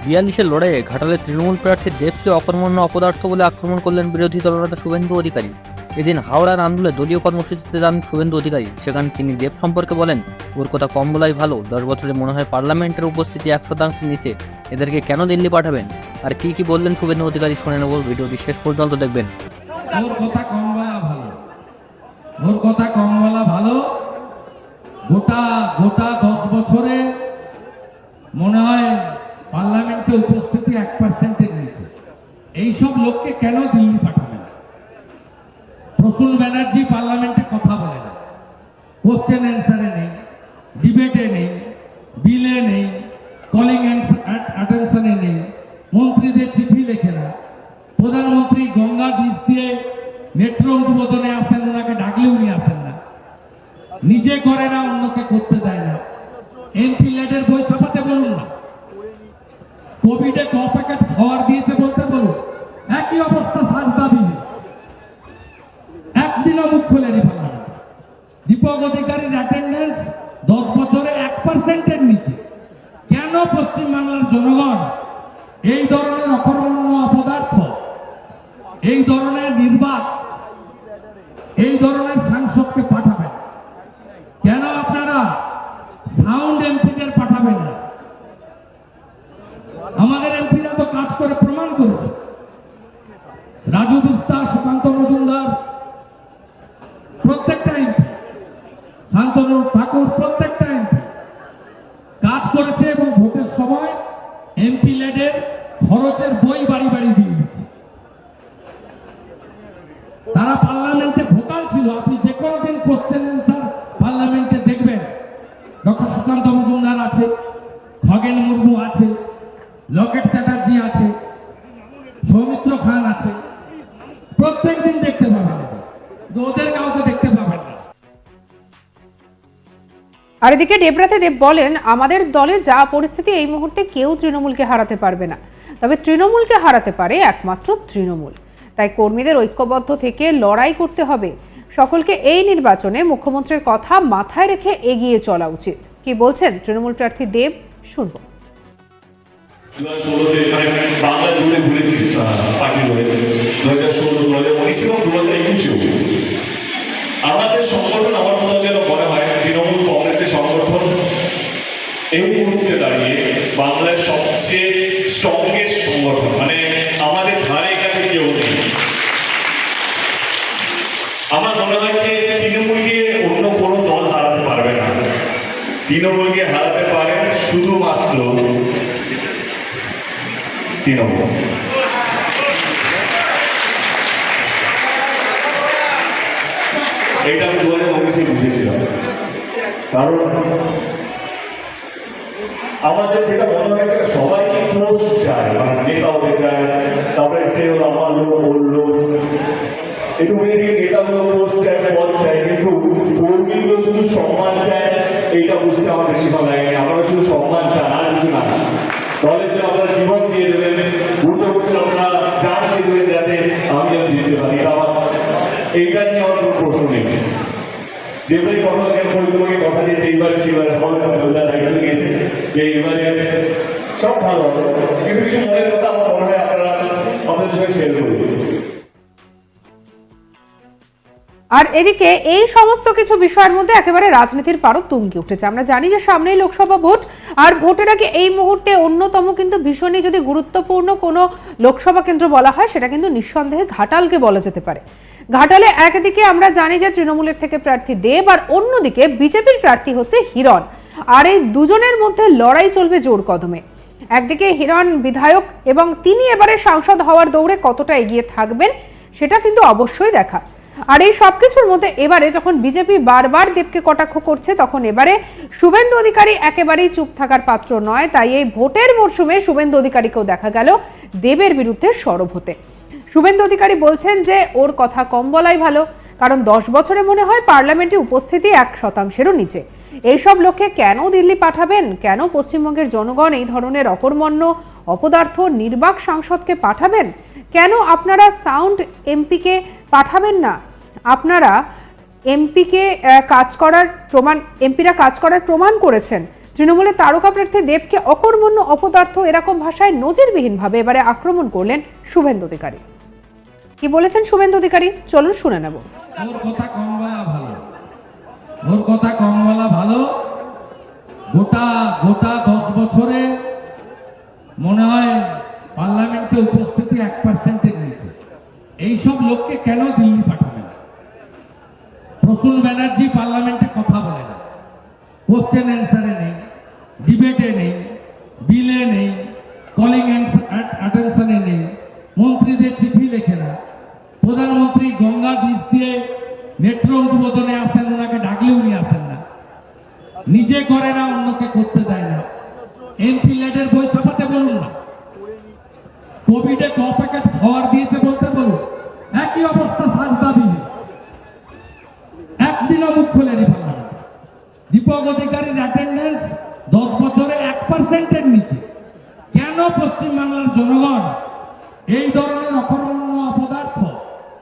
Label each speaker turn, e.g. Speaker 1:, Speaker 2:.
Speaker 1: 42-এর লড়াইয়ে ঘাটালের তৃণমূল প্রার্থী দেবকে অকর্মণ্য অপদার্থ বলে আক্রমণ করলেন বিরোধী দলনেতা শুভেন্দু অধিকারী। এদিন হাওড়ার আন্দোলনে দলীয় কর্মসূচিতে যান শুভেন্দু অধিকারী। সেখানে তিনি দেব সম্পর্কে বলেন, ওর কথা কম বলাই ভালো, 10 বছরে মনে হয় পার্লামেন্টের উপস্থিতি 1% নিচে, এদেরকে কেন দিল্লি পাঠাবেন? আর কি কি বললেন শুভেন্দু অধিকারী শুনে নেব, ভিডিওটি শেষ পর্যন্ত দেখবেন।
Speaker 2: ওর কথা কম বলা ভালো, ওর কথা কম বলা ভালো। গোটা 10 বছরে মনে হয় পার্লামেন্টে উপস্থিতি 1%-এর নিচে। এইসব লোককে কেন দিল্লি পাঠাবেন? প্রসূন ব্যানার্জি পার্লামেন্টে কথা বলে না, কোশ্চেন অ্যান্সারে নেই, ডিবেটে নেই, বিলে নেই, কলিং অ্যাটেনশনে নেই, মন্ত্রীদের চিঠি লেখে না, প্রধানমন্ত্রী গঙ্গা ব্রিজ দিয়ে মেট্রো উদ্বোধনে আসেন, ওনাকে ডাকলে উনি আসেন না, নিজে করে না, অন্যকে করতে দেয় না। এমপি ল্যাডের বই ছাপাতে বলুন না, কোভিডে ক প্যাকেট খাওয়ার দিয়েছে বলতে বলুন, একই অবস্থা সাজদা বিলে, একদিনও মুখ খোলেনি পার্লামেন্ট। দীপক অধিকারীর অ্যাটেন্ডেন্স 10 বছরে 1%-এর নিচে। কেন পশ্চিমবাংলার জনগণ এই ধরনের অকর্মণ্য অপদার্থ, এই ধরনের নির্বাক, এই ধরনের সাংসদকে পাঠাবেন? কেন আপনারা সাউন্ড এমপিদের পাঠাবেন না? আমাদের এমপিরা তো কাজ করে প্রমাণ করেছে। রাজু বিস্তা, সুকান্ত মজুমদার, প্রত্যেকটা এমপি, শান্তনু ঠাকুর, প্রত্যেকটা এমপি কাজ করেছে এবং ভোটের সময় এমপি লেডের খরচের বই বাড়ি বাড়ি দিয়ে দিচ্ছে। তারা পার্লামেন্টে ভোকাল ছিল। আপনি যে কোনো দিন কোশ্চেন অ্যান্সার পার্লামেন্টে দেখবেন, ডক্টর সুকান্ত মজুমদার আছে, খগেন মুর্মু আছে, লকেট চ্যাটার্জি আছে, সৌমিত্র খান আছে, প্রত্যেক দিন দেখতে পাবেন, ওদের কাউকে দেখতে পাবেন না।
Speaker 3: আর এদিকে ডেবরাতে দেব বলেন, আমাদের দলে যা পরিস্থিতি এই মুহূর্তে কেউ তৃণমূলকে হারাতে পারবে না, তবে তৃণমূলকে হারাতে পারে একমাত্র তৃণমূল। তাই কর্মীদের ঐক্যবদ্ধ থেকে লড়াই করতে হবে। সকলকে এই নির্বাচনে মুখ্যমন্ত্রীর কথা মাথায় রেখে এগিয়ে চলা উচিত। কি বলছেন তৃণমূল প্রার্থী দেব, শুনব।
Speaker 4: 2016-তে বাংলা জুড়ে ঘুরেছি পার্টি হয়ে, 2016, 2019 এবং 2021-এও আমাদের সংগঠন, আমার মতো যেন মনে হয় তৃণমূল কংগ্রেসের সংগঠন এই মুহূর্তে দাঁড়িয়ে বাংলার সবচেয়ে স্ট্রংগেস্ট সংগঠন। মানে আমাদের ধারে কাছে কেউ নেই। আমার মনে হয় যে তৃণমূলকে অন্য কোনো দল হারাতে পারবে না। তৃণমূলকে হারাতে পারে শুধুমাত্র তৃণমূল। এটা আমি 2019-এ বুঝেছিলাম। কারণ আমাদের যেটা মনে হয় সবাই পোস্ট চায়, মানে নেতা হতে চায়, তারপরে সে হলো আমার লোক, ওর লোক, একটু বুঝেছি নেতা হলো পোস্ট চায়, পদ চায়, কিন্তু কর্মীগুলো শুধু সম্মান চায়। এইটা বুঝতে আমার বেশি ভালো লাগেনি। আপনারা শুধু সম্মান চান, আর কিছু না। দলের জন্য আপনারা জীবন দিয়ে দেবেন, উঠতে উঠতে আপনারা চান দিয়ে দেবেন যাতে আমি যেন জিততে পারি। এইটা নিয়ে আমার কোনো প্রশ্ন নেই। দেবরাই কথা তোমাকে কথা দিয়েছে, এইবারে সেবারে হবে না, দায়িত্ব নিয়েছে যে এইবারে সব ভালো হবে, কিন্তু কিছু মনের কথা আমার মনে হয় আপনারা আপনাদের সঙ্গে শেয়ার করবেন।
Speaker 3: আর এদিকে এই সমস্ত কিছু বিষয়ের মধ্যে একেবারে রাজনীতির পারদ তুঙ্গে উঠেছে। আমরা জানি যে সামনেই লোকসভা ভোট, আর ভোটের আগে এই মুহূর্তে অন্যতম কিন্তু ভীষণই যদি গুরুত্বপূর্ণ কোনো লোকসভা কেন্দ্র বলা হয়, সেটা কিন্তু নিঃসন্দেহে ঘাটালকে বলা যেতে পারে। ঘাটালে একদিকে আমরা জানি যে তৃণমূলের থেকে প্রার্থী দেব, আর অন্যদিকে বিজেপির প্রার্থী হচ্ছে হিরণ। আর এই দুজনের মধ্যে লড়াই চলবে জোর কদমে। একদিকে হিরণ বিধায়ক এবং তিনি এবারে সাংসদ হওয়ার দৌড়ে কতটা এগিয়ে থাকবেন সেটা কিন্তু অবশ্যই দেখা। আর এই সবকিছুর মধ্যে এবারে যখন বিজেপি বারবার দেবকে কটাক্ষ করছে, তখন এবারে শুভেন্দু অধিকারী একেবারেই চুপ থাকার পাত্র নয়। তাই এই ভোটের মরশুমে শুভেন্দু অধিকারীকেও দেখা গেল দেবের বিরুদ্ধে সরব হতে। শুভেন্দু অধিকারী বলছেন যে ওর কথা কম বলাই ভালো, কারণ 10 বছরে মনে হয় পার্লামেন্টে উপস্থিতি 1%-এরও নিচে। এইসব লোককে কেন দিল্লি পাঠাবেন? কেন পশ্চিমবঙ্গের জনগণ এই ধরনের অকর্মণ্য অপদার্থ নির্বাক সাংসদকে পাঠাবেন? কেন আপনারা সাউন্ড এমপিকে পাঠাবেন না? আপনারা এমপিরা কাজ করার প্রমাণ করেছেন। তৃণমূলের তারকা প্রার্থী দেবকে অকর্মণ্য অপদার্থ এরকম ভাষায় নজিরবিহীনভাবে এবারে আক্রমণ করলেন শুভেন্দু অধিকারী। কি বলেছেন শুভেন্দু অধিকারী, চলুন শুনে নেব।
Speaker 2: ওর কথা কম বলা ভালো, ওর কথা কম বলা ভালো। গোটা 10 বছরে মনে হয় পার্লামেন্টে উপস্থিতি 1%-এর নিচে। এইসব লোককে কেন দিল্লি পাঠাবেন? প্রসূন ব্যানার্জি পার্লামেন্টে কথা বলে না, কোশ্চেন অ্যান্সারে নেই, ডিবেটে নেই, বিলে নেই, কলিং অ্যাটেনশনে নেই, মন্ত্রীদের চিঠি লেখে না। প্রধানমন্ত্রী গঙ্গা ব্রিজ দিয়ে মেট্রো উদ্বোধনে আসেন, ওনাকে ডাকলে উনি আসেন না, নিজে করে না, অন্যকে করতে দেয় না। এমপি ল্যাডের বই ছাপাতে বলুন না, কোভিডে ক প্যাকেট খাওয়ার দিয়েছে বলতে বলুন। একই অবস্থা সাজদা বিলে, একদিনও মুখ খোলেনি পার্লামেন্ট। দীপক অধিকারীর অ্যাটেন্ডেন্স 10 বছরে 1%-এর নিচে। কেন পশ্চিমবাংলার জনগণ এই ধরনের